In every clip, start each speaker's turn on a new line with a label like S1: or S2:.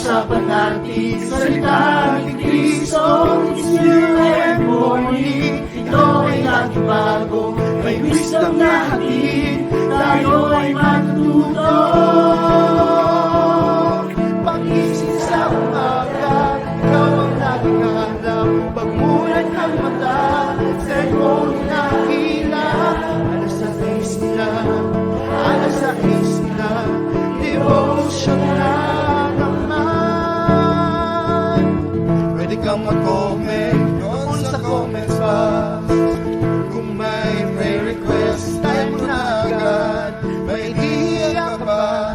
S1: Pag-uusapan natin sa salita ni Kristo. It's new and morning. Ito ay lagi bago. May wisdom na hatid. Tayo ay matuto. Pag-isip sa umaga, ikaw ang laging hanap. Pagmulat ng mata, cellphone na hilap. Alas 6 na, devotion na naman. Pwede kang mag-comment doon sa comments box. Kung may prayer request, type mo na agad. May idea ka ba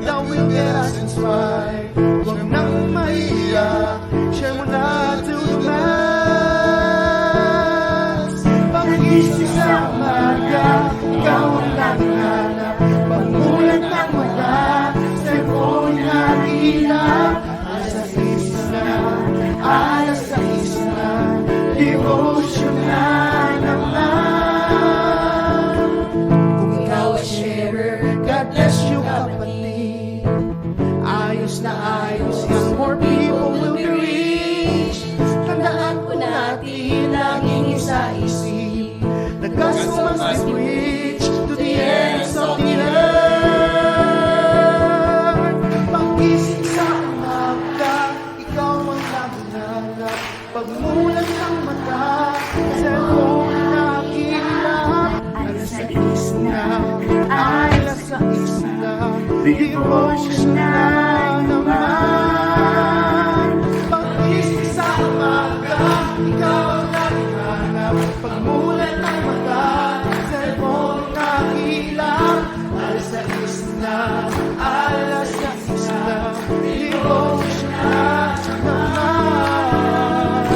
S1: that will get us inspired? Huwag nang mahiya, share mo na to the max. Pag-isip sa umaga, ikaw ang laging hanap. Pagmulat ng mata, cellphone na hilap. Alas 6 na, devotion na naman. Kung ikaw ay sharer, God bless you kapatid. Ayos na ayos yan, more people will be reached. Tandaan po natin, laging isa-isip. The gospel must be preached to the ends of the earth. Pag-isip sa umaga, ikaw ang laging hanap. Pagmulat ng mata, cellphone na hilap. Alas 6 na, alas 6 na, devotion na naman. Pag-isip sa umaga, ikaw ang laging hanap. Pagmulat ng mata, cellphone na hilap. Alas 6 na, alas 6 na, devotion na naman.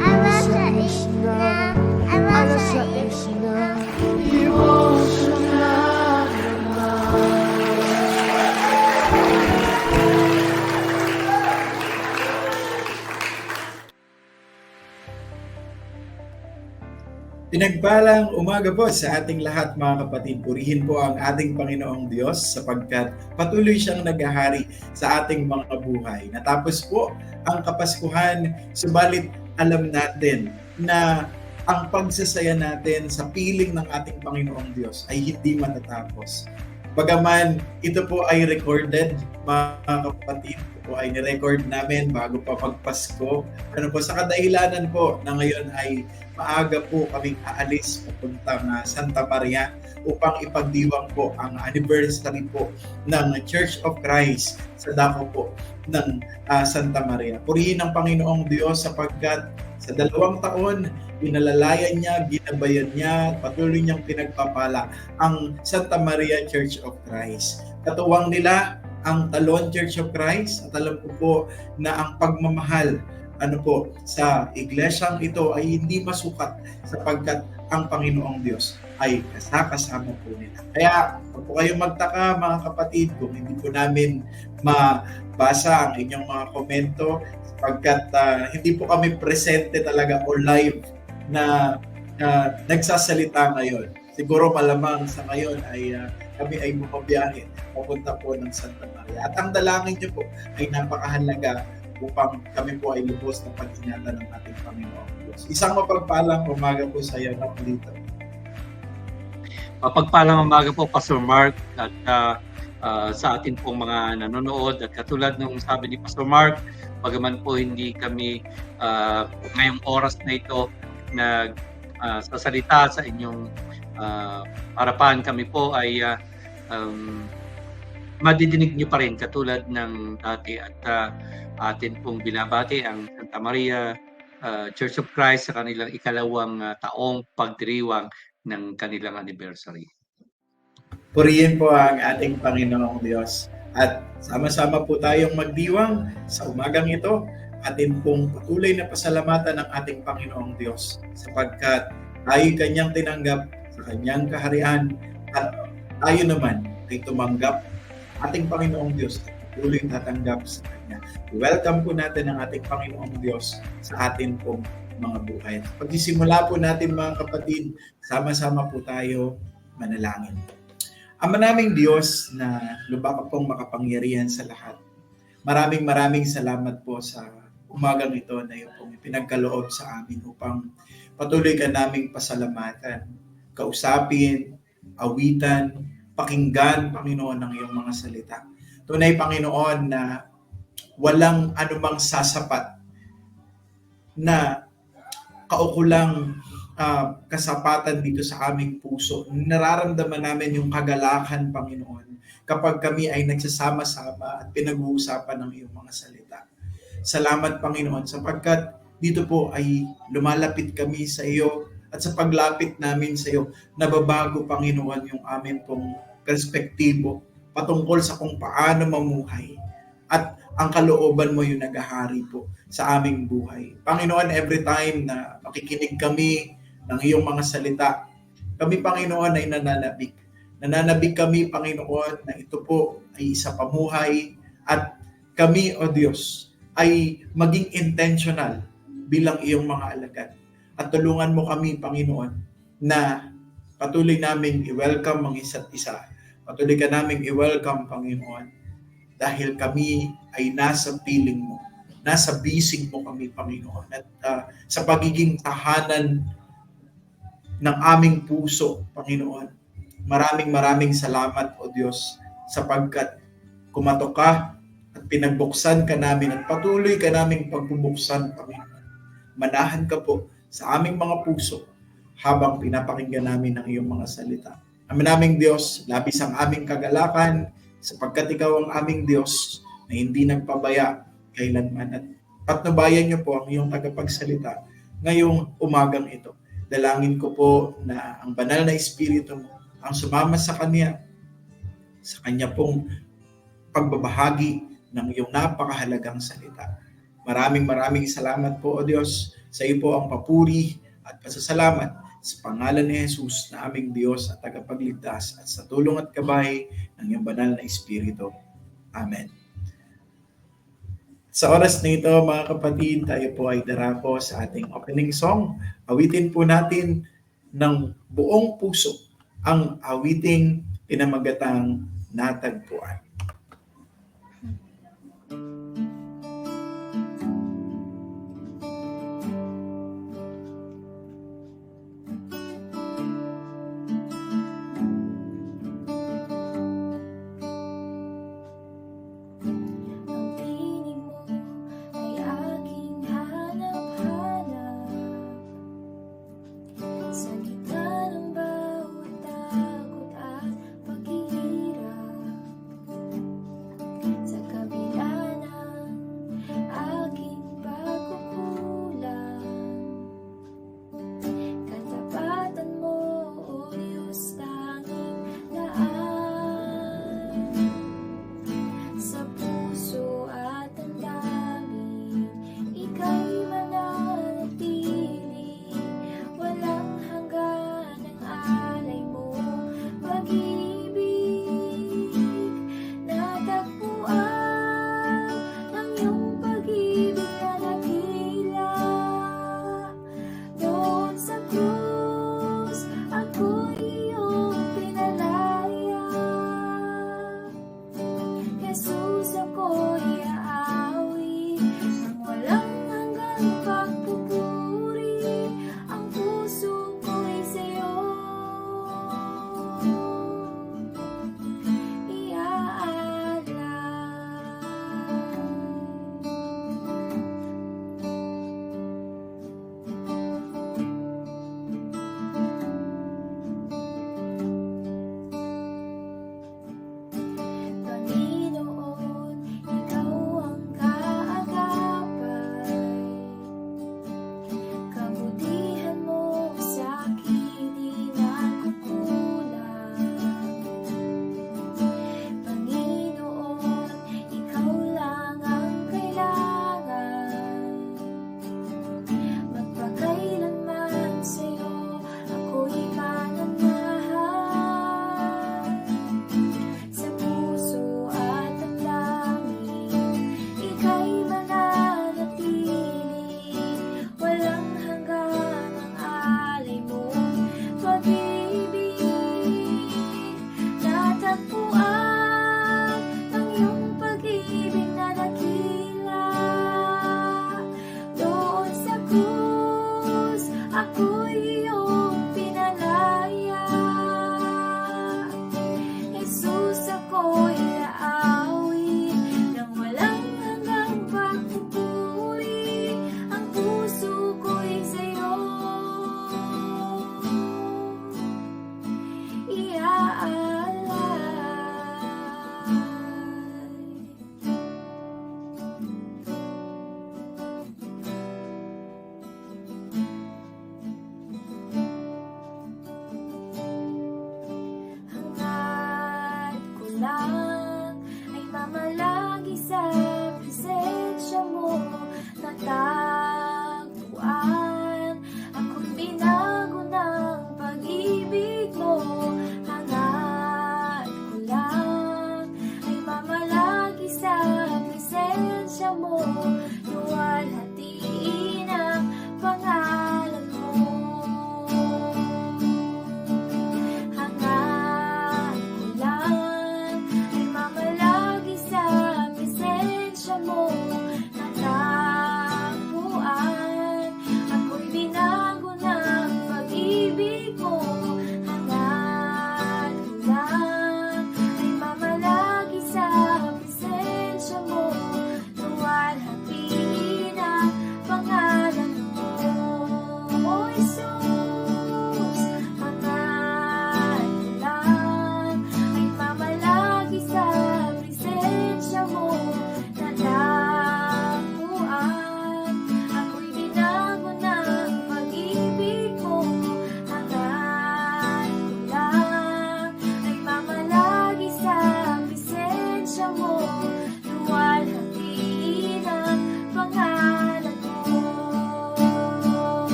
S1: Alas 6 na, alas 6 na, devotion na naman.
S2: Pinagpalang umaga po sa ating lahat mga kapatid. Purihin po ang ating Panginoong Diyos sapagkat patuloy siyang naghahari sa ating mga buhay. Natapos po ang Kapaskuhan, subalit alam natin na ang pagsasaya natin sa piling ng ating Panginoong Diyos ay hindi matatapos. Bagaman ito po ay recorded, mga kapatid, ito po ay ni-record namin bago pa magpasko. Sa kadahilanan po na ngayon ay maaga po kaming aalis papuntang Santa Maria upang ipagdiwang po ang anniversary po ng Church of Christ sa dako po ng Santa Maria. Purihin ang Panginoong Diyos sapagkat sa 2 taon, inalalayan niya, ginabayan niya, patuloy niyang pinagpapala ang Santa Maria Church of Christ. Katuwang nila ang Talon Church of Christ at alam ko po na ang pagmamahal sa iglesyang ito ay hindi masukat sapagkat ang Panginoong Diyos ay kasama po nila. Kaya huwag po kayong magtaka mga kapatid kung hindi po namin mabasa ang inyong mga komento sapagkat hindi po kami presente talaga o live na nagsasalita ngayon. Siguro malamang sa ngayon ay kami ay bumabiyahe papunta po ng Santa Maria. At ang dalangin niyo po ay napakahalaga upang kami po ay lubos na pag-ingatan ng ating Panginoong Diyos. Isang mapagpalang umaga po sa iyo na dito.
S3: Mapagpalang umaga po, Pastor Mark, at sa atin pong mga nanonood. At katulad ng sabi ni Pastor Mark, bagaman po hindi kami ngayong oras na ito sasalita sa inyong harapan, kami po ay madidinig niyo pa rin katulad ng dati at atin pong binabati ang Santa Maria Church of Christ sa kanilang ikalawang taong pagdiriwang ng kanilang anniversary.
S2: Purihin po ang ating Panginoong Diyos at sama-sama po tayong magdiwang sa umagang ito. Atin pong patuloy na pasalamatan ng ating Panginoong Diyos sapagkat tayo kanyang tinanggap sa kanyang kaharian at tayo naman ay tumanggap ating Panginoong Diyos at patuloy tatanggap sa Kanya. Welcome po natin ang ating Panginoong Diyos sa atin pong mga buhay. Pagsisimula po natin mga kapatid, sama-sama po tayo manalangin. Ama naming Diyos na lubak pong makapangyarihan sa lahat, Maraming salamat po sa umagang ito na yung pong pinagkaloob sa amin upang patuloy ka naming pasalamatan, kausapin, awitan, pakinggan, Panginoon, ng iyong mga salita. Tunay, Panginoon, na walang anumang sasapat na kaukulang kasapatan dito sa aming puso. Nararamdaman namin yung kagalakan, Panginoon, kapag kami ay nagsasama-sama at pinag-uusapan ng iyong mga salita. Salamat, Panginoon, sapagkat dito po ay lumalapit kami sa iyo at sa paglapit namin sa iyo, nababago, Panginoon, yung amin pong perspektibo patungkol sa kung paano mamuhay at ang kalooban mo yung naghahari po sa aming buhay. Panginoon, every time na makikinig kami ng iyong mga salita, kami, Panginoon, ay nananabik. Nananabik kami, Panginoon, na ito po ay isa pamuhay at kami, O Diyos, ay maging intentional bilang iyong mga alagad. At tulungan mo kami, Panginoon, na patuloy naming i-welcome ang isa't isa. Patuloy ka naming i-welcome, Panginoon, dahil kami ay nasa piling mo, nasa bisig mo kami, Panginoon. At sa pagiging tahanan ng aming puso, Panginoon, maraming salamat, O Diyos, sapagkat kumatok ka at pinagbuksan ka namin at patuloy ka naming pagbubuksan, Panginoon. Manahan ka po sa aming mga puso habang pinapakinggan namin ang iyong mga salita. Aming Diyos, labis ang aming kagalakan sapagkat ikaw ang aming Diyos na hindi nagpabaya kailanman. At patnubayan niyo po ang iyong tagapagsalita ngayong umagang ito. Dalangin ko po na ang banal na Espiritu mo ang sumama sa kanya pong pagbabahagi ng iyong napakahalagang salita. Maraming salamat po, O Diyos. Sa iyo po ang papuri at pasasalamat sa pangalan ni Jesus na aming Diyos at tagapagligtas at sa tulong at gabay ng iyong banal na Espiritu. Amen. Sa oras na ito, mga kapatid, tayo po ay darako sa ating opening song. Awitin po natin ng buong puso ang awiting pinamagatang Natagpuan.
S4: Sa gitna ng bawat takot at paghihirap,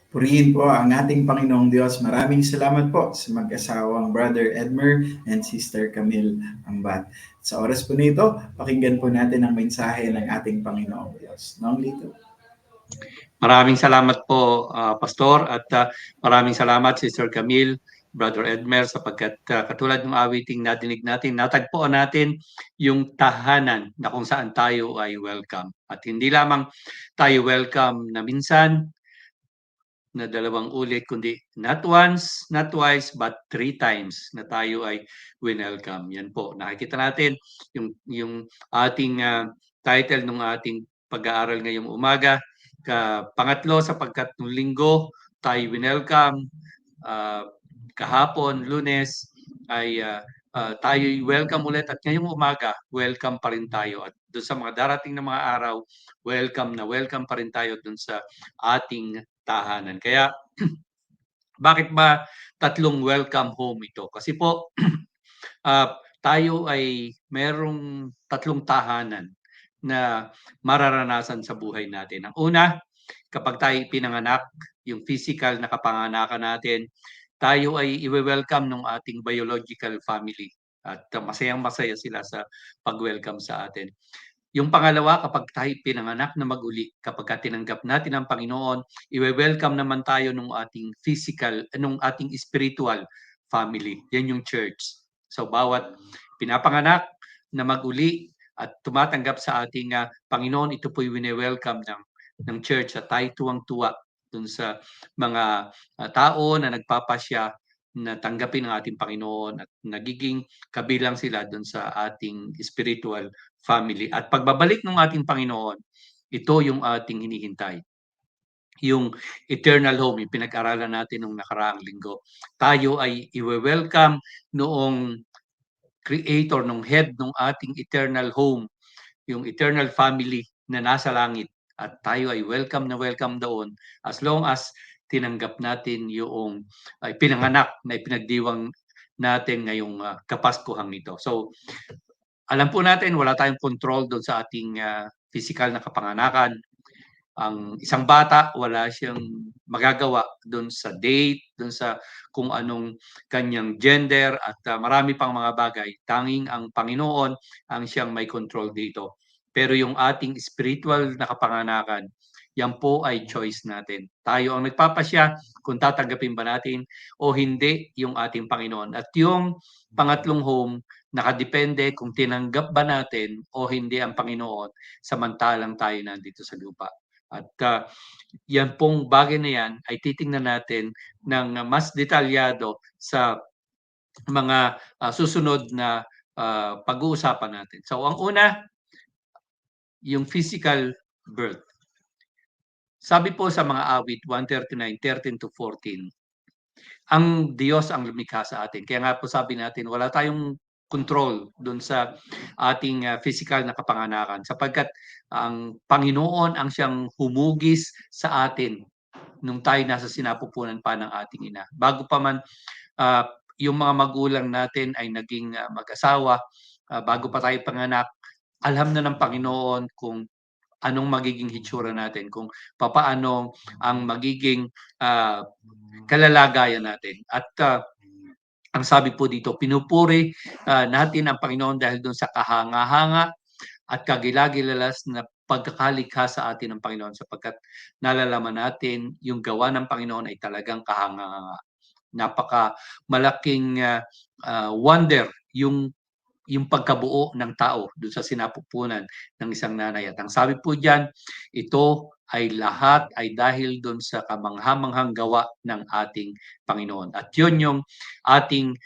S2: Purihin po ang ating Panginoong Diyos. Maraming salamat po sa mag-asawang Brother Edmer and Sister Camille Ambat. Sa oras po nito, pakinggan po natin ang mensahe ng ating Panginoong Diyos. Noong Lito.
S3: Maraming salamat po, Pastor, at maraming salamat, Sister Camille, Brother Edmer, sapagkat katulad ng awiting nadinig natin, natagpuan natin yung tahanan na kung saan tayo ay welcome. At hindi lamang tayo welcome na minsan, na dalawang ulit, kundi not once, not twice, but 3 times na tayo ay winelcome. Yan po, nakikita natin yung ating title ng ating pag-aaral ngayong umaga. Pangatlo, sapagkat nung linggo tayo winelcome, kahapon, Lunes, ay tayo welcome ulit at ngayong umaga, welcome pa rin tayo. At doon sa mga darating na mga araw, welcome pa rin tayo doon sa ating tahanan. Kaya bakit ba tatlong welcome home ito? Kasi po tayo ay merong tatlong tahanan na mararanasan sa buhay natin. Ang una, kapag tayo pinanganak, yung physical na kapanganakan natin, tayo ay i-welcome ng ating biological family. At masayang-masaya sila sa pag-welcome sa atin. Yung pangalawa, kapag tayo pinanganak na maguli, kapag tinanggap natin ang Panginoon, i-welcome naman tayo ng ating physical, nung ating spiritual family. Yan yung church. So bawat pinapanganak na maguli at tumatanggap sa ating Panginoon, ito po'y wine-welcome ng church at tayo tuwang-tuwa dun sa mga tao na nagpapasya na tanggapin ang ating Panginoon at nagiging kabilang sila dun sa ating spiritual family. At pagbabalik ng ating Panginoon, ito yung ating hinihintay. Yung eternal home, yung pinag-aralan natin nung nakaraang linggo. Tayo ay i-welcome noong creator, nung head ng ating eternal home, yung eternal family na nasa langit. At tayo ay welcome na welcome doon as long as tinanggap natin yung pinanganak na ipinagdiwang natin ngayong Kapaskuhang ito. So, alam po natin, wala tayong control doon sa ating physical na kapanganakan. Ang isang bata, wala siyang magagawa doon sa date, doon sa kung anong kanyang gender at marami pang mga bagay. Tanging ang Panginoon ang siyang may control dito. Pero yung ating spiritual na kapanganakan, yan po ay choice natin. Tayo ang nagpapasya kung tatanggapin ba natin o hindi yung ating Panginoon. At yung pangatlong home, nakadepende kung tinanggap ba natin o hindi ang Panginoon samantalang tayo nandito sa lupa. At yan pong bagay na yan ay titingnan natin ng mas detalyado sa mga susunod na pag-uusapan natin. So ang una, yung physical birth. Sabi po sa mga awit 139, 13 to 14, ang Diyos ang lumikha sa atin. Kaya nga po sabi natin, wala tayong control doon sa ating physical na kapanganakan sapagkat ang Panginoon ang siyang humugis sa atin nung tayo nasa sinapupunan pa ng ating ina. Bago pa man yung mga magulang natin ay naging mag-asawa, bago pa tayo panganak, alam na ng Panginoon kung anong magiging hitsura natin, kung papaano ang magiging kalalagayan natin. At ang sabi po dito, pinupuri natin ang Panginoon dahil doon sa kahanga-hanga at kagilagilalas na pagkakalikha sa atin ng Panginoon sapagkat nalalaman natin yung gawa ng Panginoon ay talagang kahanga-hanga. Napaka malaking wonder yung pagkabuo ng tao doon sa sinapupunan ng isang nanay. At ang sabi po diyan, ito ay lahat ay dahil doon sa kamanghamanghang gawa ng ating Panginoon. At yun yung ating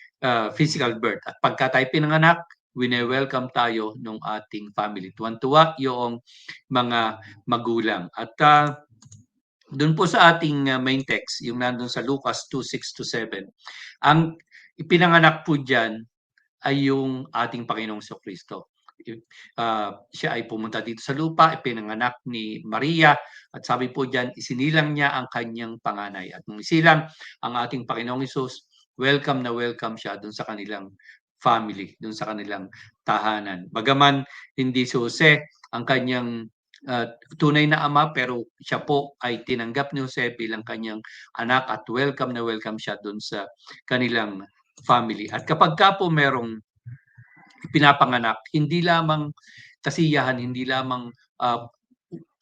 S3: physical birth. At pagka tayo pinanganak, wine-welcome tayo ng ating family. Tuwan-tuwa yung mga magulang. At doon po sa ating main text, yung nandun sa Lucas 2:6-7, ang ipinanganak po diyan ay yung ating Panginoong Kristo. Siya ay pumunta dito sa lupa, ipinanganak ni Maria at sabi po diyan, isinilang niya ang kanyang panganay. At nung isilang ang ating Panginoong Hesus, welcome na welcome siya doon sa kanilang family, doon sa kanilang tahanan. Bagaman hindi si Jose ang kanyang tunay na ama, pero siya po ay tinanggap ni Jose bilang kanyang anak at welcome na welcome siya doon sa kanilang family. At kapag ka po merong pinapanganak, hindi lamang kasiyahan, hindi lamang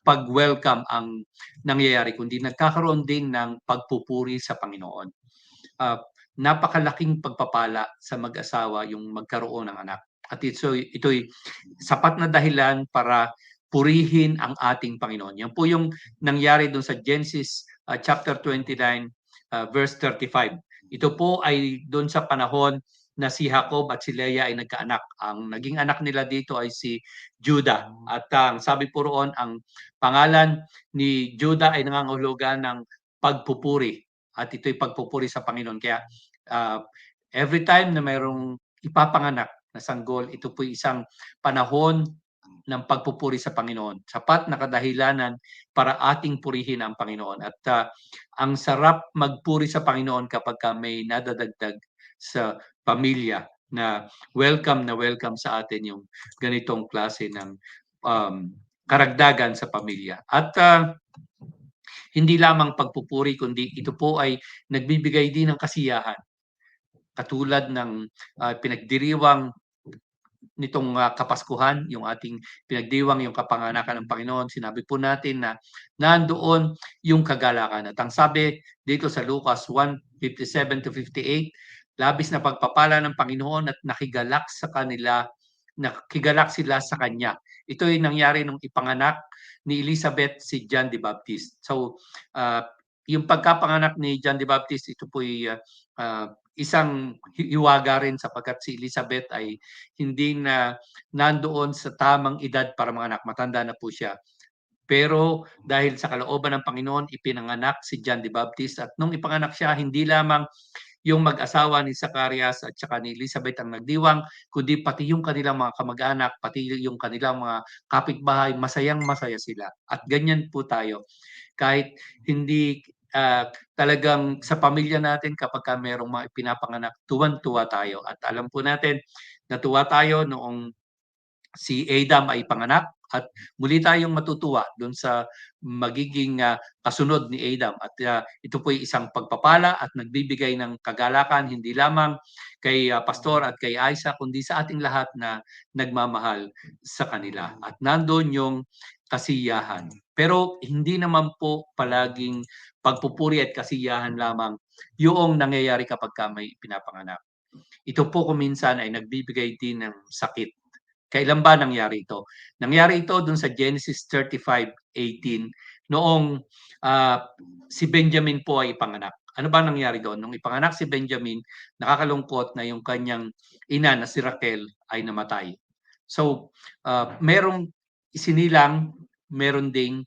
S3: pag-welcome ang nangyayari, kundi nagkakaroon din ng pagpupuri sa Panginoon. Napakalaking pagpapala sa mag-asawa yung magkaroon ng anak. At ito'y sapat na dahilan para purihin ang ating Panginoon. Yan po yung nangyari doon sa Genesis chapter 29 verse 35. Ito po ay doon sa panahon na si Jacob at si Leah ay nagkaanak. Ang naging anak nila dito ay si Judah. At sabi po roon, ang pangalan ni Judah ay nangangahulugan ng pagpupuri. At ito'y pagpupuri sa Panginoon. Kaya every time na mayroong ipapanganak na sanggol, ito po isang panahon ng pagpupuri sa Panginoon. Sapat na kadahilanan para ating purihin ang Panginoon. At ang sarap magpuri sa Panginoon kapag may nadadagdag sa pamilya na welcome sa atin yung ganitong klase ng karagdagan sa pamilya. At hindi lamang pagpupuri, kundi ito po ay nagbibigay din ng kasiyahan. Katulad ng pinagdiriwang nitong Kapaskuhan, yung ating pinagdiwang, yung kapanganakan ng Panginoon, sinabi po natin na nandoon yung kagalakan. At ang sabi dito sa Lucas 1:57-58, labis na pagpapala ng Panginoon at nakigalak sila sa Kanya. Ito ay nangyari nung ipanganak ni Elizabeth si John the Baptist. So, yung pagkapanganak ni John the Baptist, ito po ay isang hiwaga rin sapagkat si Elizabeth ay hindi na nandoon sa tamang edad para manganak. Matanda na po siya. Pero dahil sa kalooban ng Panginoon, ipinanganak si John the Baptist. At nung ipanganak siya, hindi lamang yung mag-asawa ni Zacarias at saka ni Elizabeth ang nagdiwang, kundi pati yung kanilang mga kamag-anak, pati yung kanilang mga kapitbahay, masayang-masaya sila. At ganyan po tayo. Kahit hindi talagang sa pamilya natin kapag merong mga ipinapanganak, tuwan-tuwa tayo. At alam po natin, natuwa tayo noong si Adam ay panganak at muli tayong matutuwa doon sa magiging kasunod ni Adam. At ito po ay isang pagpapala at nagbibigay ng kagalakan hindi lamang kay Pastor at kay Aisa, kundi sa ating lahat na nagmamahal sa kanila. At nandoon yung kasiyahan. Pero hindi naman po palaging pagpupuri at kasiyahan lamang yung nangyayari kapag may pinapanganak. Ito po kuminsan ay nagbibigay din ng sakit. Kailan ba nangyari ito? Nangyari ito dun sa Genesis 35:18 noong si Benjamin po ay ipanganak. Ano ba nangyari doon? Nung ipanganak si Benjamin, nakakalungkot na yung kanyang ina na si Raquel ay namatay. So, merong isinilang, meron ding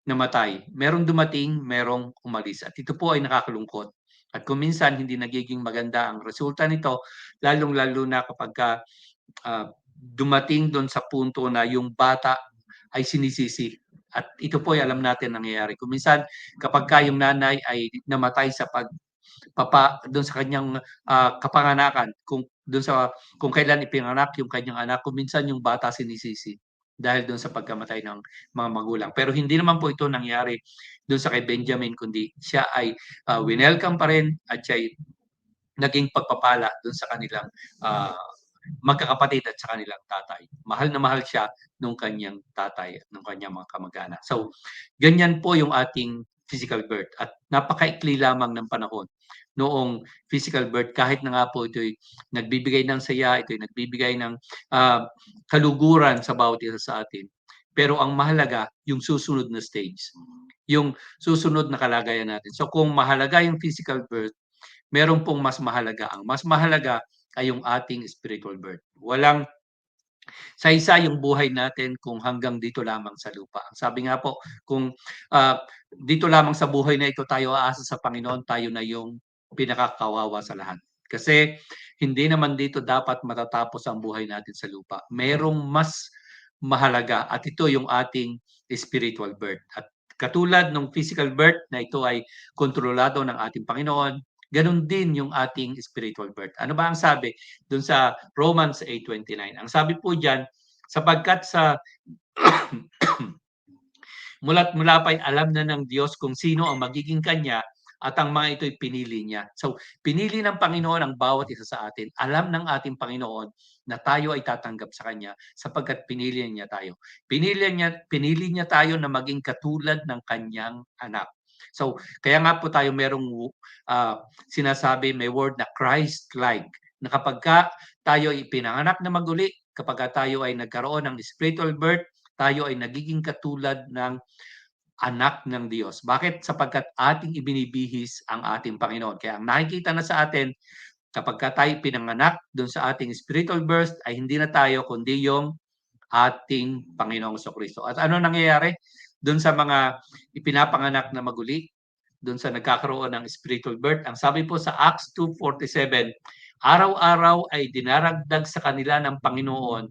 S3: namatay. Merong dumating, merong umalis. At ito po ay nakakalungkot. At kung minsan hindi nagiging maganda ang resulta nito, lalong-lalo na kapag dumating doon sa punto na yung bata ay sinisisi. At ito po ay alam natin nangyayari. Kung minsan kapag yung nanay ay namatay sa doon sa kanyang kapanganakan, kung kailan ipinanganak yung kanyang anak, kung minsan yung bata sinisisi dahil doon sa pagkamatay ng mga magulang. Pero hindi naman po ito nangyari doon sa kay Benjamin, kundi siya ay winelcome pa rin at siya ay naging pagpapala doon sa kanilang magkakapatid at sa kanilang tatay. Mahal na mahal siya nung kanyang tatay at nung kanyang mga kamag-anak. So, ganyan po yung ating physical birth. At napakaikli lamang ng panahon noong physical birth, kahit na nga po ito'y nagbibigay ng saya, ito'y nagbibigay ng kaluguran sa bawat isa sa atin. Pero ang mahalaga, yung susunod na stage, yung susunod na kalagayan natin. So kung mahalaga yung physical birth, meron pong mas mahalaga. Ang mas mahalaga ay yung ating spiritual birth. Walang sa isa yung buhay natin kung hanggang dito lamang sa lupa. Sabi nga po, kung dito lamang sa buhay na ito tayo aasa sa Panginoon, tayo na yung pinakakawawa sa lahat. Kasi hindi naman dito dapat matatapos ang buhay natin sa lupa. Merong mas mahalaga at ito yung ating spiritual birth. At katulad ng physical birth na ito ay kontrolado ng ating Panginoon, ganun din yung ating spiritual birth. Ano ba ang sabi doon sa Romans 8:29? Ang sabi po diyan, sapagkat sa mula't mula pa'y alam na ng Diyos kung sino ang magiging kanya at ang mga ito'y pinili niya. So, pinili ng Panginoon ang bawat isa sa atin. Alam ng ating Panginoon na tayo ay tatanggap sa Kanya sapagkat pinili niya tayo. Pinili niya tayo na maging katulad ng Kanyang anak. So, kaya nga po tayo merong sinasabi, may word na Christ-like, na kapag tayo ay pinanganak na maguli, kapag tayo ay nagkaroon ng spiritual birth, tayo ay nagiging katulad ng anak ng Diyos. Bakit? Sapagkat ating ibinibihis ang ating Panginoon. Kaya ang nakikita na sa atin, kapag tayo pinanganak doon sa ating spiritual birth, ay hindi na tayo kundi yung ating Panginoong Kristo. At ano nangyayari doon sa mga ipinapanganak na maguli, doon sa nagkakaroon ng spiritual birth? Ang sabi po sa Acts 2:47, araw-araw ay dinaragdag sa kanila ng Panginoon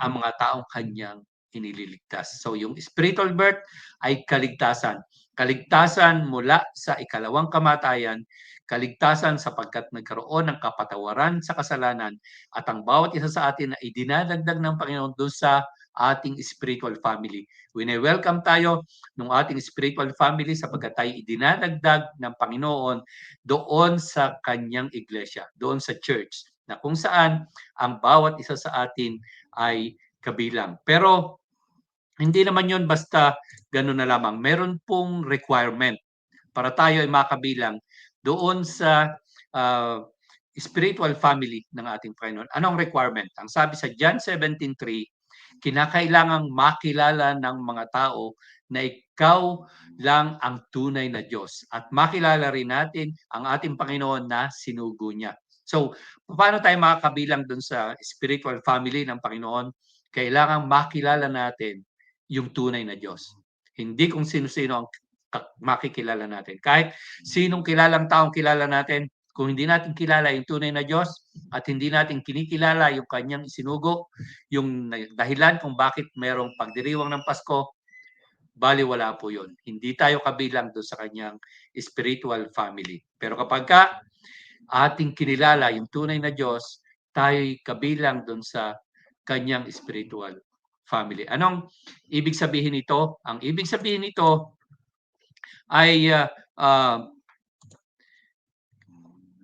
S3: ang mga taong kanyang inililigtas. So yung spiritual birth ay kaligtasan. Kaligtasan mula sa ikalawang kamatayan, kaligtasan sapagkat nagkaroon ng kapatawaran sa kasalanan, at ang bawat isa sa atin ay dinadagdag ng Panginoon doon sa ating spiritual family. Wine-welcome tayo ng ating spiritual family sapagkat tayo idinadagdag ng Panginoon doon sa kanyang iglesia, doon sa church, na kung saan ang bawat isa sa atin ay kabilang. Pero hindi naman yon basta gano'n na lamang. Meron pong requirement para tayo ay makabilang doon sa spiritual family ng ating Panginoon. Anong requirement? Ang sabi sa John 17:3, kinakailangang makilala ng mga tao na ikaw lang ang tunay na Diyos at makilala rin natin ang ating Panginoon na sinugo niya. So, paano tayo makakabilang doon sa spiritual family ng Panginoon? Kailangang makilala natin yung tunay na Diyos. Hindi kung sino-sino ang makikilala natin. Kahit sinong kilalang taong kilala natin, kung hindi natin kilala yung tunay na Diyos at hindi natin kinikilala yung kanyang isinugo, yung dahilan kung bakit merong pagdiriwang ng Pasko, baliwala po yun. Hindi tayo kabilang doon sa kanyang spiritual family. Pero kapag ating kinilala yung tunay na Diyos, tayo'y kabilang doon sa kanyang spiritual family. Anong ibig sabihin nito? Ang ibig sabihin nito ay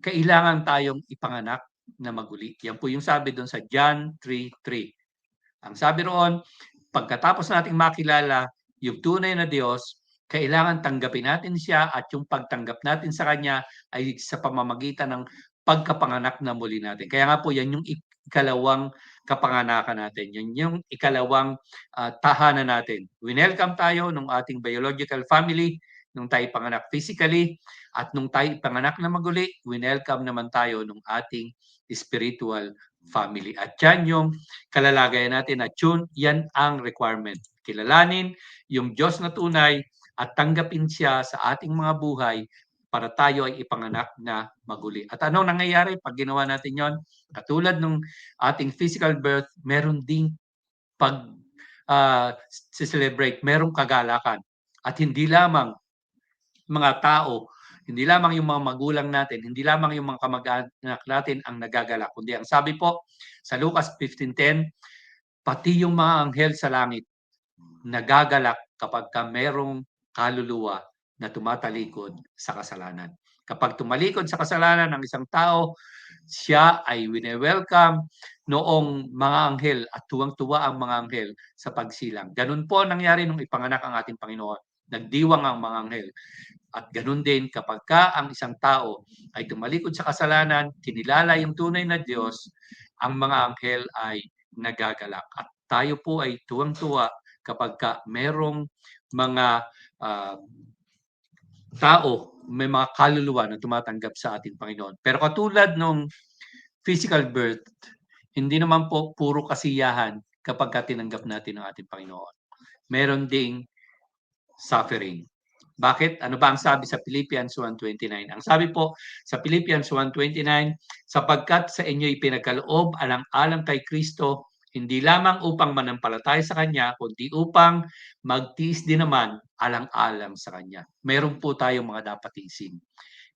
S3: kailangan tayong ipanganak na maguli. Yan po yung sabi doon sa John 3:3. Ang sabi roon, pagkatapos nating makilala yung tunay na Diyos, kailangan tanggapin natin siya, at yung pagtanggap natin sa Kanya ay sa pamamagitan ng pagkapanganak na muli natin. Kaya nga po yan yung ikalawang kapanganakan natin. Yan yung ikalawang tahanan natin. Winelcome tayo ng ating biological family, nung tayo panganak physically, at nung tayo panganak na maguli, winelcome naman tayo ng ating spiritual family. At yan yung kalalagayan natin, at yan ang requirement. Kilalanin yung Diyos na tunay at tanggapin siya sa ating mga buhay para tayo ay ipanganak na maguli. At anong nangyayari pag ginawa natin yon? Katulad ng ating physical birth, meron ding celebrate, merong kagalakan. At hindi lamang mga tao, hindi lamang yung mga magulang natin, hindi lamang yung mga kamag-anak natin ang nagagalak, kundi ang sabi po sa Lucas 15:10, pati yung mga anghel sa langit nagagalak kapag merong kaluluwa na tumatalikod sa kasalanan. Kapag tumalikod sa kasalanan ng isang tao, siya ay wine-welcome noong mga anghel, at tuwang-tuwa ang mga anghel sa pagsilang. Ganun po nangyari nung ipanganak ang ating Panginoon. Nagdiwang ang mga anghel. At ganun din kapag ang isang tao ay tumalikod sa kasalanan, kinilala yung tunay na Diyos, ang mga anghel ay nagagalak. At tayo po ay tuwang-tuwa kapag merong mga tao, may mga kaluluwa na tumatanggap sa ating Panginoon. Pero katulad nung physical birth, hindi naman po puro kasiyahan kapag tinanggap natin ang ating Panginoon. Meron ding suffering. Bakit? Ano ba ang sabi sa Philippians 1:29? Ang sabi po sa Philippians 1:29, sapagkat sa inyo ipinagkaloob alang-alang kay Kristo, hindi lamang upang manampalataya sa Kanya, kundi upang magtiis din naman alang-alang sa Kanya. Meron po tayong mga dapat tiisin.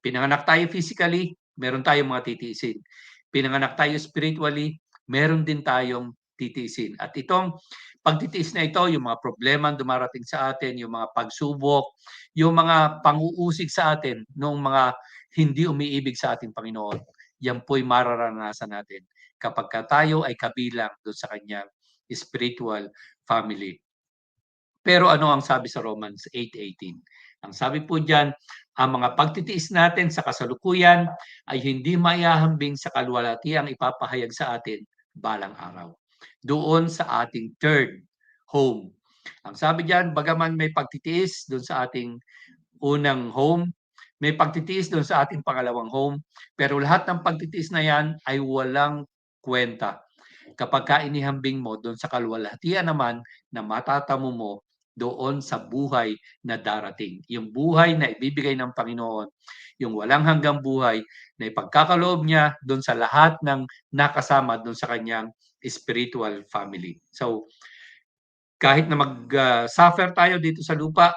S3: Pinanganak tayo physically, meron tayong mga titiisin. Pinanganak tayo spiritually, meron din tayong titiisin. At itong pagtitiis na ito, yung mga problema dumarating sa atin, yung mga pagsubok, yung mga pang-uusig sa atin nung mga hindi umiibig sa ating Panginoon, yan po'y mararanasan natin kapag tayo ay kabilang doon sa kanyang spiritual family. Pero ano ang sabi sa Romans 8:18? Ang sabi po diyan, ang mga pagtitiis natin sa kasalukuyan ay hindi maihahambing sa kaluwalhatiang ipapahayag sa atin balang araw. Doon sa ating third home. Ang sabi diyan, bagaman may pagtitiis doon sa ating unang home, may pagtitiis doon sa ating pangalawang home, pero lahat ng pagtitiis na yan ay walang kwenta kapagka inihambing mo doon sa kaluwalhatian naman na matatamo mo doon sa buhay na darating. Yung buhay na ibibigay ng Panginoon, yung walang hanggang buhay na ipagkakaloob niya doon sa lahat ng nakasama doon sa kanyang spiritual family. So, kahit na mag-suffer tayo dito sa lupa,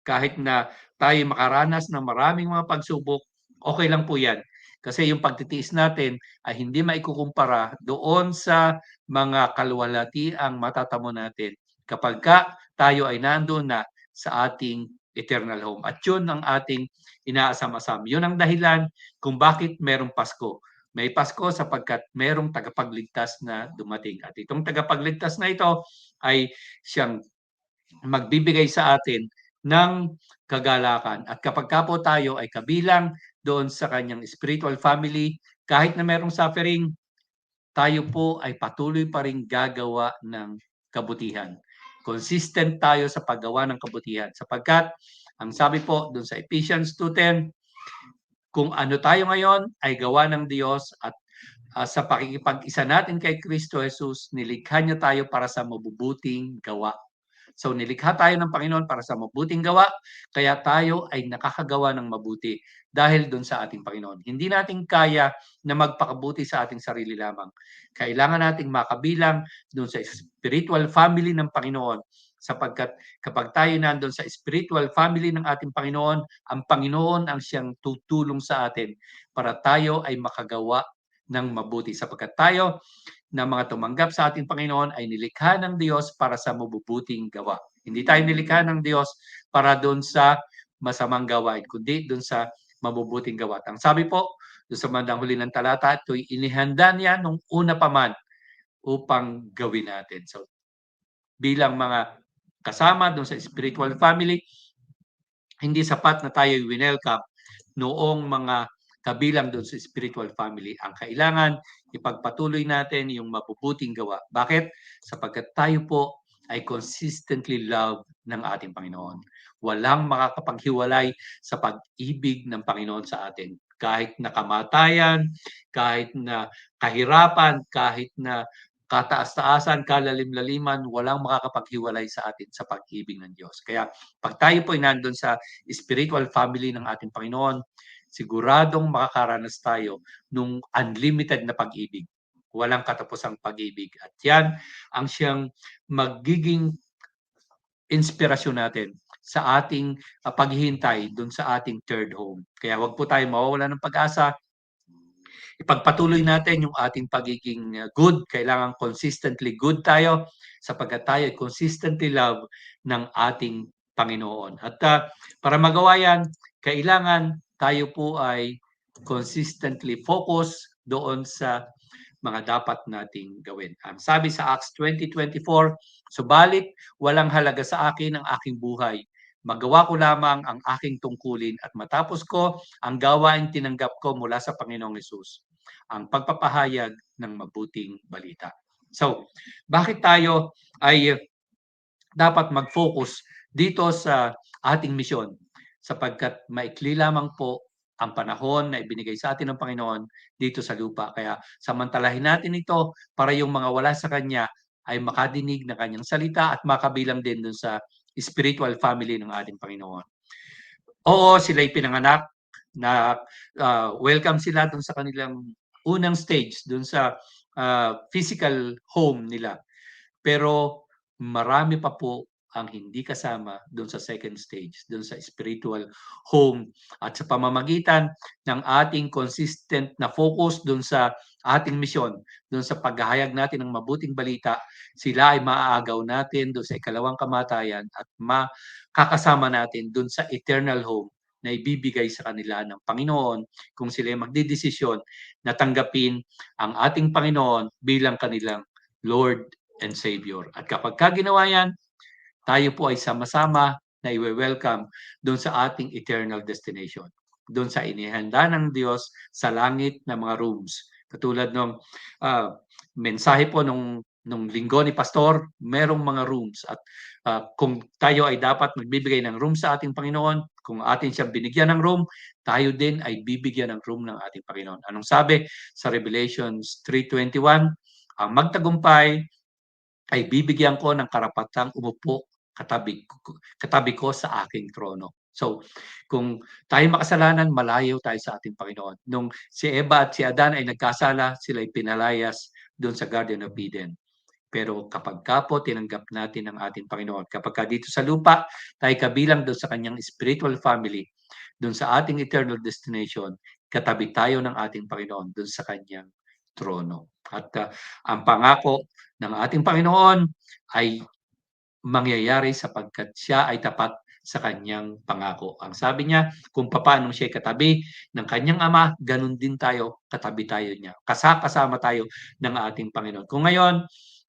S3: kahit na tayo makaranas ng maraming mga pagsubok, okay lang po yan. Kasi yung pagtitiis natin ay hindi maikukumpara doon sa mga kaluwalhatiang matatamo natin kapagka tayo ay nandoon na sa ating eternal home. At yun ang ating inaasam-asam. Yun ang dahilan kung bakit merong Pasko. May Pasko sapagkat merong tagapagligtas na dumating. At itong tagapagligtas na ito ay siyang magbibigay sa atin ng kagalakan. At kapag po tayo ay kabilang doon sa kanyang spiritual family, kahit na merong suffering, tayo po ay patuloy pa rin gagawa ng kabutihan. Consistent tayo sa paggawa ng kabutihan sapagkat ang sabi po doon sa Ephesians 2:10, kung ano tayo ngayon ay gawa ng Diyos at sa pakikipag-isa natin kay Kristo Jesus, nilikha niya tayo para sa mabubuting gawa. So nilikha tayo ng Panginoon para sa mabuting gawa, kaya tayo ay nakakagawa ng mabuti dahil doon sa ating Panginoon. Hindi natin kaya na magpakabuti sa ating sarili lamang. Kailangan nating makabilang doon sa spiritual family ng Panginoon sapagkat kapag tayo nandun sa spiritual family ng ating Panginoon, ang Panginoon ang siyang tutulong sa atin para tayo ay makagawa ng mabuti sapagkat tayo na mga tumanggap sa ating Panginoon ay nilikha ng Diyos para sa mabubuting gawa. Hindi tayo nilikha ng Diyos para doon sa masamang gawain, kundi doon sa mabubuting gawa. Ang sabi po, doon sa bandang huli ng talata, ito'y inihanda niya nung una pa man upang gawin natin. So, bilang mga kasama doon sa spiritual family, hindi sapat na tayo welcome noong mga kabilang doon sa spiritual family. Ang kailangan, ipagpatuloy natin yung mabubuting gawa. Bakit? Sapagkat tayo po ay consistently love ng ating Panginoon. Walang makakapaghiwalay sa pag-ibig ng Panginoon sa atin. Kahit na kamatayan, kahit na kahirapan, kahit na kataas-taasan, kalalim-laliman, walang makakapaghiwalay sa atin sa pag-ibig ng Diyos. Kaya pag tayo po ay nandun sa spiritual family ng ating Panginoon, siguradong makakaranas tayo nung unlimited na pag-ibig. Walang katapusang pag-ibig. At yan ang siyang magiging inspirasyon natin sa ating paghihintay dun sa ating third home. Kaya wag po tayo mawawala ng pag-asa. Ipagpatuloy natin yung ating pagiging good. Kailangan consistently good tayo sapagkat tayo ay consistently love ng ating Panginoon. At para magawa yan, kailangan tayo po ay consistently focus doon sa mga dapat nating gawin. Ang sabi sa Acts 20:24, subalit walang halaga sa akin ang aking buhay. Magawa ko lamang ang aking tungkulin at matapos ko ang gawaing tinanggap ko mula sa Panginoong Hesus, ang pagpapahayag ng mabuting balita. So, bakit tayo ay dapat mag-focus dito sa ating misyon? Sapagkat maikli lamang po ang panahon na ibinigay sa atin ng Panginoon dito sa lupa. Kaya samantalahin natin ito para yung mga wala sa Kanya ay makadinig ng Kanyang salita at makabilang din dun sa spiritual family ng ating Panginoon. Oo, sila'y pinanganak na welcome sila dun sa kanilang unang stage, dun sa physical home nila. Pero marami pa po ang hindi kasama doon sa second stage, doon sa spiritual home. At sa pamamagitan ng ating consistent na focus doon sa ating misyon, doon sa paghahayag natin ng mabuting balita, sila ay maaagaw natin doon sa ikalawang kamatayan at makakasama natin doon sa eternal home na ibibigay sa kanila ng Panginoon kung sila ay magdidesisyon na tanggapin ang ating Panginoon bilang kanilang Lord and Savior. At kapag ginawa yan, tayo po ay sama-sama na i-welcome doon sa ating eternal destination. Doon sa inihanda ng Diyos sa langit na mga rooms. Katulad ng mensahe po nung linggo ni Pastor, merong mga rooms. At kung tayo ay dapat magbibigay ng room sa ating Panginoon, kung atin siyang binigyan ng room, tayo din ay bibigyan ng room ng ating Panginoon. Anong sabi sa Revelations 3:21? Ang magtagumpay ay bibigyan ko ng karapatang umupo katabi ko sa aking trono. So, kung tayo makasalanan, malayo tayo sa ating Panginoon. Nung si Eva at si Adan ay nagkasala, sila ay pinalayas doon sa Garden of Eden. Pero kapag ka po tinanggap natin ang ating Panginoon, kapag ka dito sa lupa, tayo kabilang doon sa kanyang spiritual family, doon sa ating eternal destination, katabi tayo ng ating Panginoon doon sa kanyang trono. At ang pangako ng ating Panginoon ay mangyayari sapagkat siya ay tapat sa kanyang pangako. Ang sabi niya, kung paano siya katabi ng kanyang ama, ganun din tayo, katabi tayo niya. Kasama tayo ng ating Panginoon. Kung ngayon,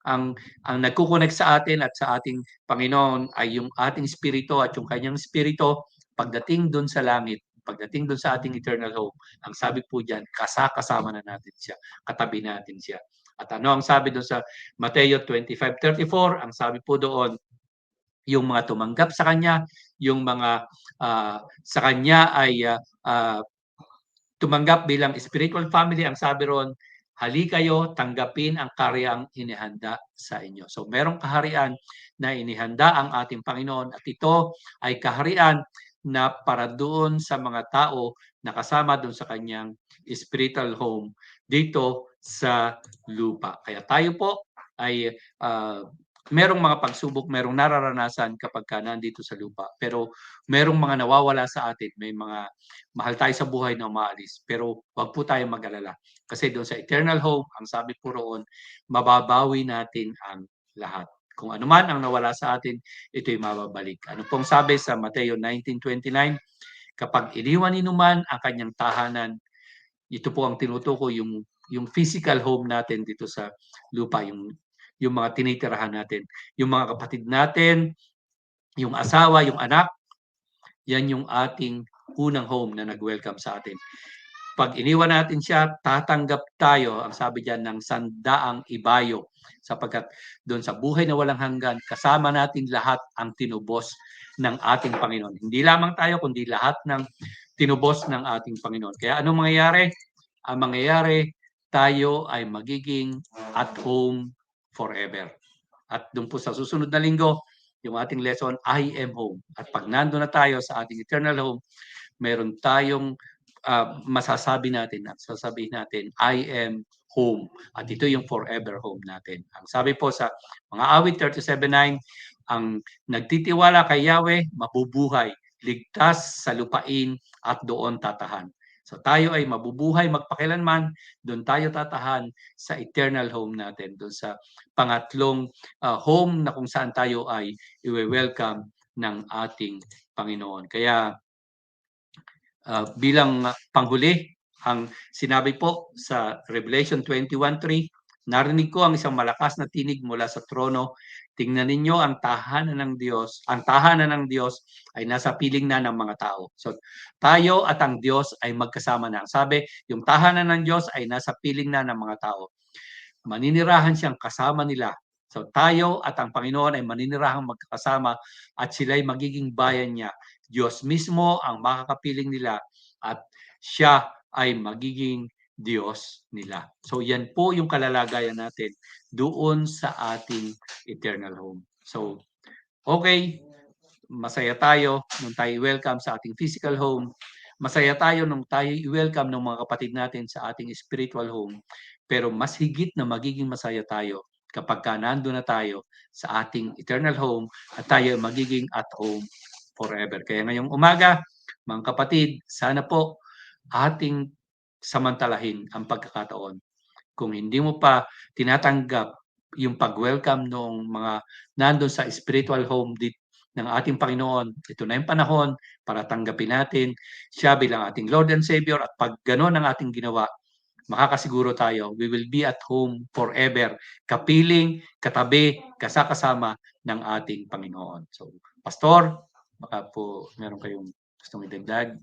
S3: ang nagkukonek sa atin at sa ating Panginoon ay yung ating spirito at yung kanyang spirito, pagdating doon sa langit, pagdating doon sa ating eternal home, ang sabi po diyan, kasama na natin siya, katabi natin siya. At ano ang sabi doon sa Mateo 25:34? Ang sabi po doon, yung mga tumanggap sa kanya, yung mga sa kanya ay tumanggap bilang spiritual family, ang sabi ron, hali kayo, tanggapin ang karyang inihanda sa inyo. So merong kaharian na inihanda ang ating Panginoon at ito ay kaharian na para doon sa mga tao na kasama doon sa kanyang spiritual home dito sa lupa. Kaya tayo po ay merong mga pagsubok, merong nararanasan kapag ka nandito sa lupa. Pero merong mga nawawala sa atin, may mga mahal tayo sa buhay na umaalis. Pero wag po tayong mag-alala. Kasi doon sa eternal home, ang sabi po roon, mababawi natin ang lahat. Kung ano man ang nawala sa atin, ito'y mababalik. Ano pong sabi sa Mateo 19:29? Kapag iniwan ni numan ang kanyang tahanan, ito po ang tinutukoy yung physical home natin dito sa lupa, yung mga tinitirahan natin, yung mga kapatid natin, yung asawa, yung anak, yan yung ating unang home na nag-welcome sa atin. Pag iniwan natin siya, tatanggap tayo, ang sabi diyan, ng sandaang ibayo. Sapagkat doon sa buhay na walang hanggan, kasama natin lahat ang tinubos ng ating Panginoon. Hindi lamang tayo, kundi lahat ng tinubos ng ating Panginoon. Kaya anong mangyayari? Ang mangyayari, tayo ay magiging at home forever. At doon po sa susunod na linggo, yung ating lesson, I am home. At pag nandun na tayo sa ating eternal home, meron tayong masasabi natin at sasabihin natin, I am home. At ito yung forever home natin. Ang sabi po sa mga awit 37:9, ang nagtitiwala kay Yahweh, mabubuhay, ligtas sa lupain at doon tatahan. So tayo ay mabubuhay magpakilanman, doon tayo tatahan sa eternal home natin, doon sa pangatlong home na kung saan tayo ay i-welcome ng ating Panginoon. Kaya bilang panghuli, ang sinabi po sa Revelation 21:3, narinig ko ang isang malakas na tinig mula sa trono. Tingnan ninyo ang tahanan ng Diyos. Ang tahanan ng Diyos ay nasa piling na ng mga tao. So tayo at ang Diyos ay magkasama na. Sabi, yung tahanan ng Diyos ay nasa piling na ng mga tao. Maninirahan siyang kasama nila. So tayo at ang Panginoon ay maninirahang magkakasama at sila ay magiging bayan niya. Diyos mismo ang makakapiling nila at siya ay magiging Diyos nila. So yan po yung kalalagayan natin doon sa ating eternal home. So okay, masaya tayo nung tayo welcome sa ating physical home. Masaya tayo nung tayo i-welcome ng mga kapatid natin sa ating spiritual home. Pero mas higit na magiging masaya tayo kapag ka nandun na tayo sa ating eternal home at tayo magiging at home forever. Kaya ngayong umaga, mga kapatid, sana po ating samantalahin ang pagkakataon. Kung hindi mo pa tinatanggap yung pag-welcome noong mga nandun sa spiritual home ng ating Panginoon, ito na yung panahon para tanggapin natin siya bilang ating Lord and Savior, at pag gano'n ang ating ginawa, makakasiguro tayo, we will be at home forever, kapiling, katabi, kasakasama ng ating Panginoon. So, Pastor, baka po meron kayong gustong idagdag.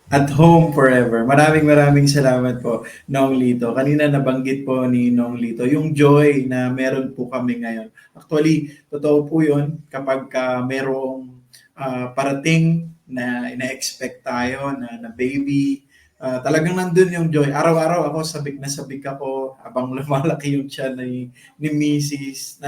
S2: At home forever. Maraming salamat po, Nong Lito. Kanina nabanggit po ni Nong Lito yung joy na meron po kami ngayon. Actually, totoo po yun kapag merong parating na ina-expect tayo na baby, talagang nandun yung joy. Araw-araw ako sabik na sabik ako habang lumalaki yung tiyan ni Mrs.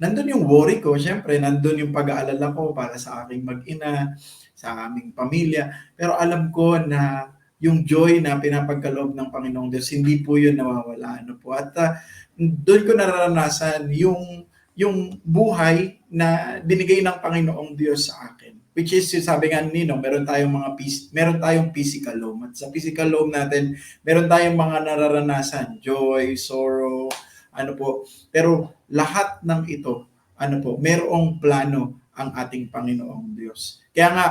S2: Nandun yung worry ko. Siyempre, nandun yung pag-aalala ko para sa aking mag-ina, sa aming pamilya. Pero alam ko na yung joy na pinapagkaloob ng Panginoong Diyos, hindi po yun nawawala. Ano po? At doon ko nararanasan yung buhay na binigay ng Panginoong Diyos sa akin. Which is, sabi nga ni Nino, meron tayong physical home. At sa physical home natin, meron tayong mga nararanasan, joy, sorrow, ano po. Pero lahat ng ito, ano po, merong plano ang ating Panginoong Diyos. Kaya nga,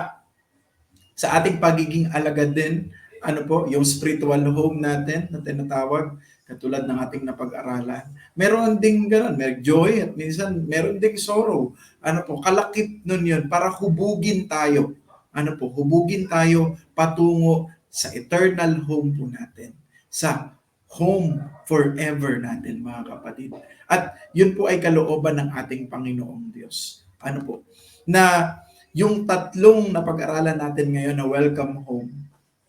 S2: sa ating pagiging alagad din, ano po, yung spiritual home natin na tinatawag, katulad ng ating napag-aralan, meron ding gano'n, may joy at minsan meron ding sorrow. Ano po, kalakip nun yun para hubugin tayo. Ano po, hubugin tayo patungo sa eternal home po natin. Sa home forever natin, mga kapatid. At yun po ay kalooban ng ating Panginoong Diyos. Ano po, na yung tatlong napag-aralan natin ngayon na welcome home,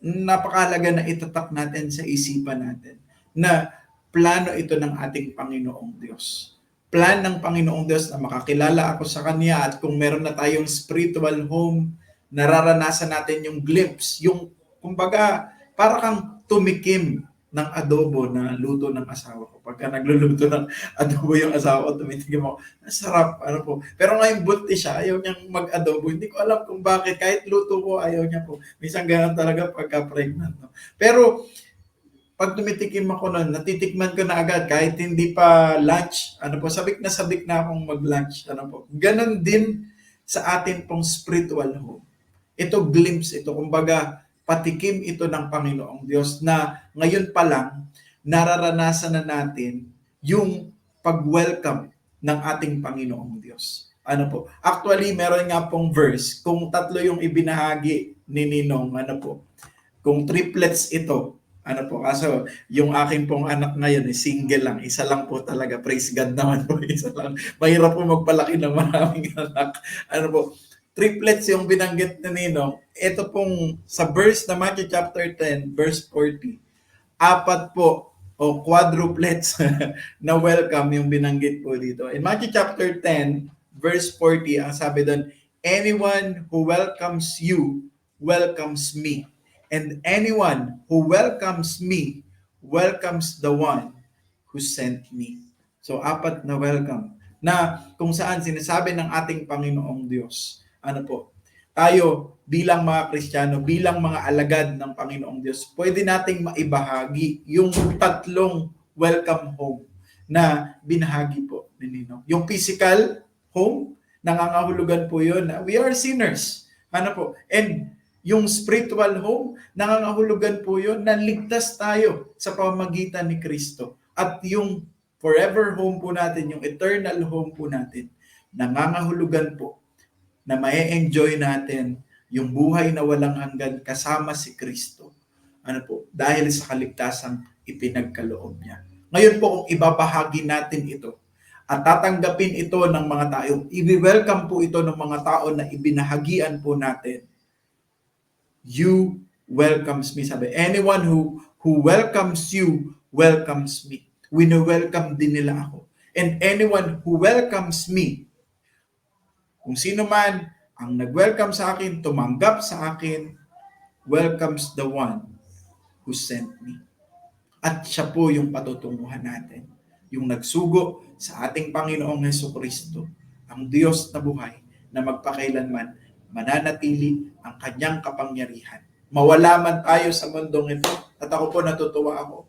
S2: napakahalaga na itatak natin sa isipan natin na plano ito ng ating Panginoong Diyos. Plan ng Panginoong Diyos na makakilala ako sa Kanya, at kung meron na tayong spiritual home, nararanasan natin yung glimpse, yung kumbaga para kang tumikim ng adobo na luto ng asawa ko. Pagka nagluluto ng adobo yung asawa ko, tumitigim ako, sarap, ano po. Pero ngayon buntis siya, ayaw niyang mag-adobo. Hindi ko alam kung bakit, kahit luto ko, ayaw niya po. Minsan ganun talaga pagka pregnant. No? Pero pag tumitikim ako nun, natitikman ko na agad, kahit hindi pa lunch, ano po, sabik na akong mag-lunch. Ano po. Ganon din sa atin pong spiritual home. Ito glimpse, ito kumbaga, patikim ito ng Panginoong Diyos na ngayon pa lang nararanasan na natin yung pag-welcome ng ating Panginoong Diyos. Ano po? Actually, meron nga pong verse, kung tatlo yung ibinahagi ni Ninong, ano po, kung triplets ito, ano po, kaso yung aking pong anak ngayon single lang, isa lang po talaga, praise God naman po, isa lang. Mahirap po magpalaki ng maraming anak. Ano po, triplets yung binanggit ni Ninong. Ito pong sa verse na Matthew chapter 10, verse 40, apat po o quadruplets na welcome yung binanggit po dito. In Matthew chapter 10, verse 40, ang sabi doon, anyone who welcomes you, welcomes me. And anyone who welcomes me, welcomes the one who sent me. So, apat na welcome. Na kung saan sinasabi ng ating Panginoong Diyos, ano po, tayo bilang mga Kristiyano, bilang mga alagad ng Panginoong Diyos, pwede nating maibahagi yung tatlong welcome home na binahagi po ni Ninong. Yung physical home, nangangahulugan po yun na we are sinners. Ano po? And yung spiritual home, nangangahulugan po yun na ligtas tayo sa pamamagitan ni Kristo. At yung forever home po natin, yung eternal home po natin, nangangahulugan po na ma-enjoy natin yung buhay na walang hanggan kasama si Kristo. Ano po? Dahil sa kaligtasang ipinagkaloob niya. Ngayon po, kung ibabahagi natin ito at tatanggapin ito ng mga tao, i-welcome po ito ng mga tao na ibinahagian po natin. You welcomes me. Sabi, anyone who welcomes you, welcomes me. Wino-welcome din nila ako. And anyone who welcomes me, kung sino man ang nag-welcome sa akin, tumanggap sa akin, welcomes the one who sent me. At siya po yung patutunguhan natin. yung nagsugo sa ating Panginoong Hesukristo, ang Diyos na buhay na magpakailanman mananatili ang kanyang kapangyarihan. Mawala man tayo sa mundong ito, at ako po natutuwa ako.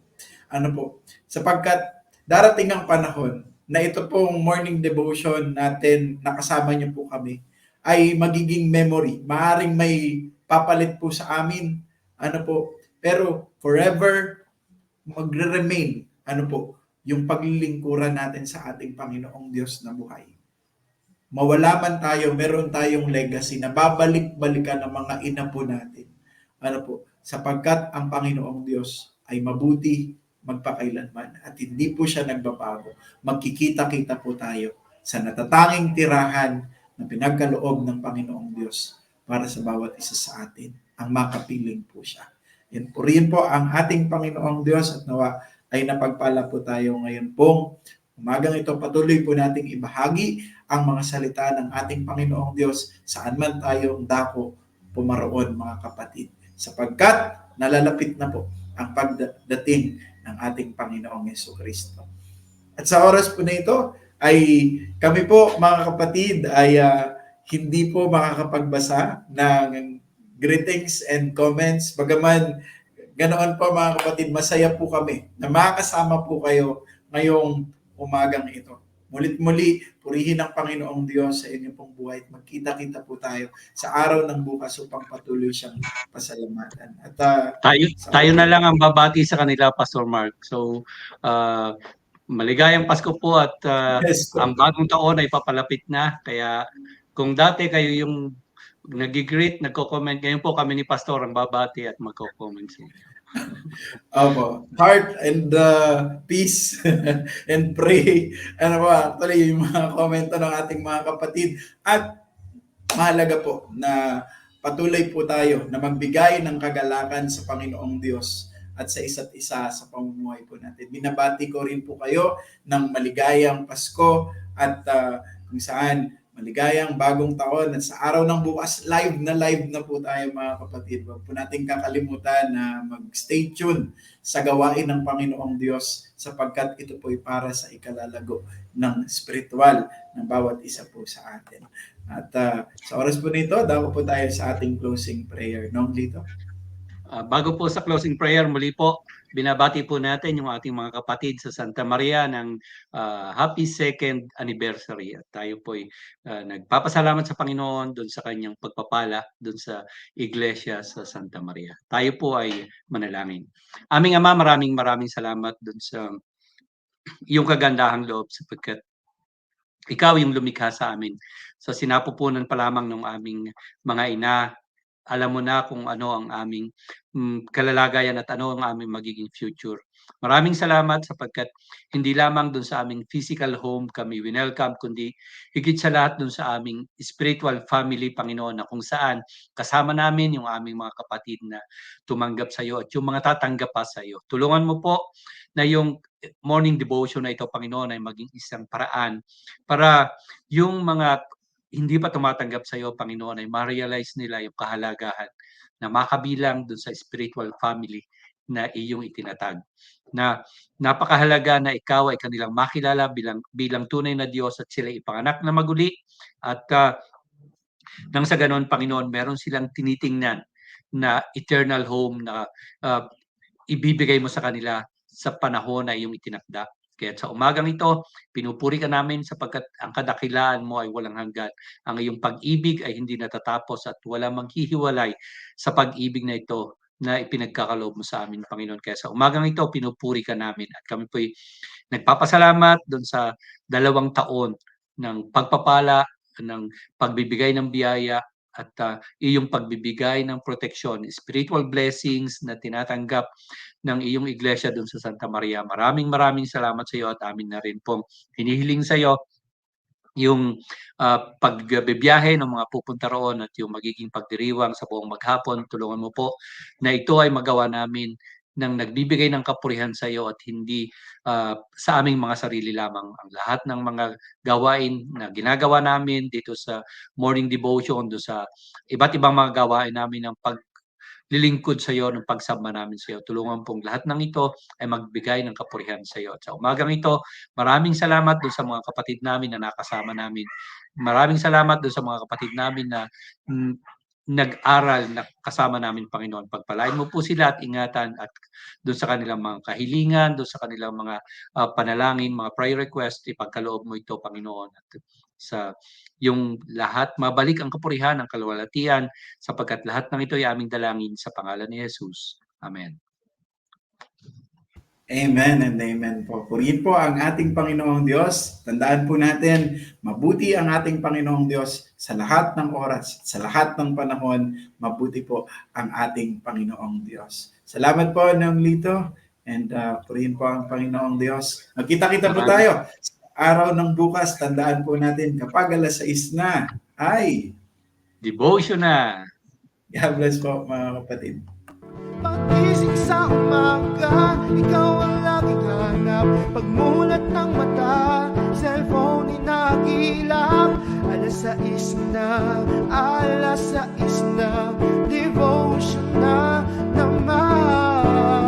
S2: Ano po? Sapagkat darating ang panahon na ito pong morning devotion natin, nakasama niyo po kami, ay magiging memory. Maaring may papalit po sa amin. Ano po? Pero forever magre-remain, ano po, yung paglilingkuran natin sa ating Panginoong Diyos na buhay. Mawala man tayo, meron tayong legacy na babalik-balikan ng mga ina po natin. Ano po, sapagkat ang Panginoong Diyos ay mabuti magpakailanman at hindi po siya nagbabago. Magkikita-kita po tayo sa natatanging tirahan na pinagkaloob ng Panginoong Diyos para sa bawat isa sa atin. Ang makapiling po siya. Yan po rin po ang ating Panginoong Diyos at nawa ay napagpala po tayo ngayon pong umagang ito. Patuloy po nating ibahagi ang mga salita ng ating Panginoong Diyos saan man tayong dako pumaroon, mga kapatid, sapagkat nalalapit na po ang pagdating ng ating Panginoong Hesukristo. At sa oras po na ito ay kami po, mga kapatid, ay hindi po makakapagbasa ng greetings and comments. Bagaman ganoon po, mga kapatid, masaya po kami na makakasama po kayo ngayong umagang ito. Mulit-muli, purihin ang Panginoong Diyos sa inyong pong buhay at magkita-kita po tayo sa araw ng bukas upang patuloy siyang pasalamatan. At
S3: tayo na lang ang babati sa kanila, Pastor Mark. So, maligayang Pasko po at
S2: yes,
S3: ang bagong taon ay papalapit na. Kaya kung dati kayo yung nag-greet, nagko-comment, ngayon po kami ni Pastor ang babati at magko-comment sa inyo.
S2: Opo, heart and peace and pray. Ano po, actually, yung mga komento ng ating mga kapatid. At mahalaga po na patuloy po tayo na magbigay ng kagalakan sa Panginoong Diyos at sa isa't isa sa pamumuhay po natin. Binabati ko rin po kayo ng maligayang Pasko at kung saan maligayang bagong taon at sa araw ng bukas, live na po tayo, mga kapatid. Huwag po natin kakalimutan na mag-stay tuned sa gawain ng Panginoong Diyos sapagkat ito po ay para sa ikalalago ng spiritual ng bawat isa po sa atin. At sa oras po nito, dako po tayo sa ating closing prayer. Nong Lito?
S3: Bago po sa closing prayer, muli po, binabati po natin yung ating mga kapatid sa Santa Maria ng happy 2nd anniversary. At tayo po ay nagpapasalamat sa Panginoon doon sa kanyang pagpapala doon sa Iglesia sa Santa Maria. Tayo po ay manalangin. Aming Ama, maraming salamat doon sa iyong kagandahang loob sapagkat ikaw yung lumikha sa amin. Sa sinapupunan pa lamang ng aming mga ina, alam mo na kung ano ang aming kalalagayan at ano ang aming magiging future. Maraming salamat sapagkat hindi lamang dun sa aming physical home kami winelcome, kundi higit sa lahat dun sa aming spiritual family, Panginoon, na kung saan kasama namin yung aming mga kapatid na tumanggap sa iyo at yung mga tatanggap pa sa iyo. Tulungan mo po na yung morning devotion na ito, Panginoon, ay maging isang paraan para yung mga hindi pa tumatanggap sa iyo, Panginoon, ay ma-realize nila yung kahalagahan na makabilang dun sa spiritual family na iyong itinatag. Na napakahalaga na ikaw ay kanilang makilala bilang tunay na Diyos at sila ipanganak na maguli at nang sa ganon, Panginoon, meron silang tinitingnan na eternal home na ibibigay mo sa kanila sa panahon na iyong itinakda. Kaya sa umagang ito, pinupuri ka namin sapagkat ang kadakilaan mo ay walang hanggan. Ang iyong pag-ibig ay hindi natatapos at walang maghihiwalay sa pag-ibig na ito na ipinagkakaloob mo sa amin, Panginoon. Kaya sa umagang ito, pinupuri ka namin at kami po'y nagpapasalamat doon sa 2 taon ng pagpapala, ng pagbibigay ng biyaya at iyong pagbibigay ng proteksyon, spiritual blessings na tinatanggap ng iyong iglesia doon sa Santa Maria. Maraming salamat sa iyo at amin na rin pong hinihiling sa iyo yung pagbibiyahe ng mga pupunta roon at yung magiging pagdiriwang sa buong maghapon. Tulungan mo po na ito ay magawa namin ng nagbibigay ng kapurihan sa iyo at hindi sa aming mga sarili lamang. Ang lahat ng mga gawain na ginagawa namin dito sa morning devotion, do sa iba't ibang mga gawain namin ng paglilingkod sa iyo, ng pagsamba namin sa iyo. Tulungan pong lahat ng ito ay magbigay ng kapurihan sa iyo. At sa umagang ito, maraming salamat doon sa mga kapatid namin na nakasama namin. Maraming salamat doon sa mga kapatid namin na nag-aral na kasama namin, Panginoon. Pagpalain mo po sila at ingatan at doon sa kanilang mga kahilingan, doon sa kanilang mga panalangin, mga prayer request, ipagkaloob mo ito, Panginoon. At sa yung lahat, mabalik ang kapurihan, ang kalwalatian, sapagkat lahat ng ito ay aming dalangin sa pangalan ni Jesus. Amen.
S2: Amen and amen po. Purihin po ang ating Panginoong Diyos. Tandaan po natin, mabuti ang ating Panginoong Diyos sa lahat ng oras, sa lahat ng panahon, mabuti po ang ating Panginoong Diyos. Salamat po, Nang Lito, and purihin po ang Panginoong Diyos. Magkita-kita po tayo sa araw ng bukas. Tandaan po natin, kapag alas 6 na, ay
S3: Devotion na!
S2: God bless po, mga kapatid.
S1: Pagising sa umaga, ikaw ang laging hanap. Pagmulat ng mata, cellphone inagilap. Alas 6 na, devotion na naman.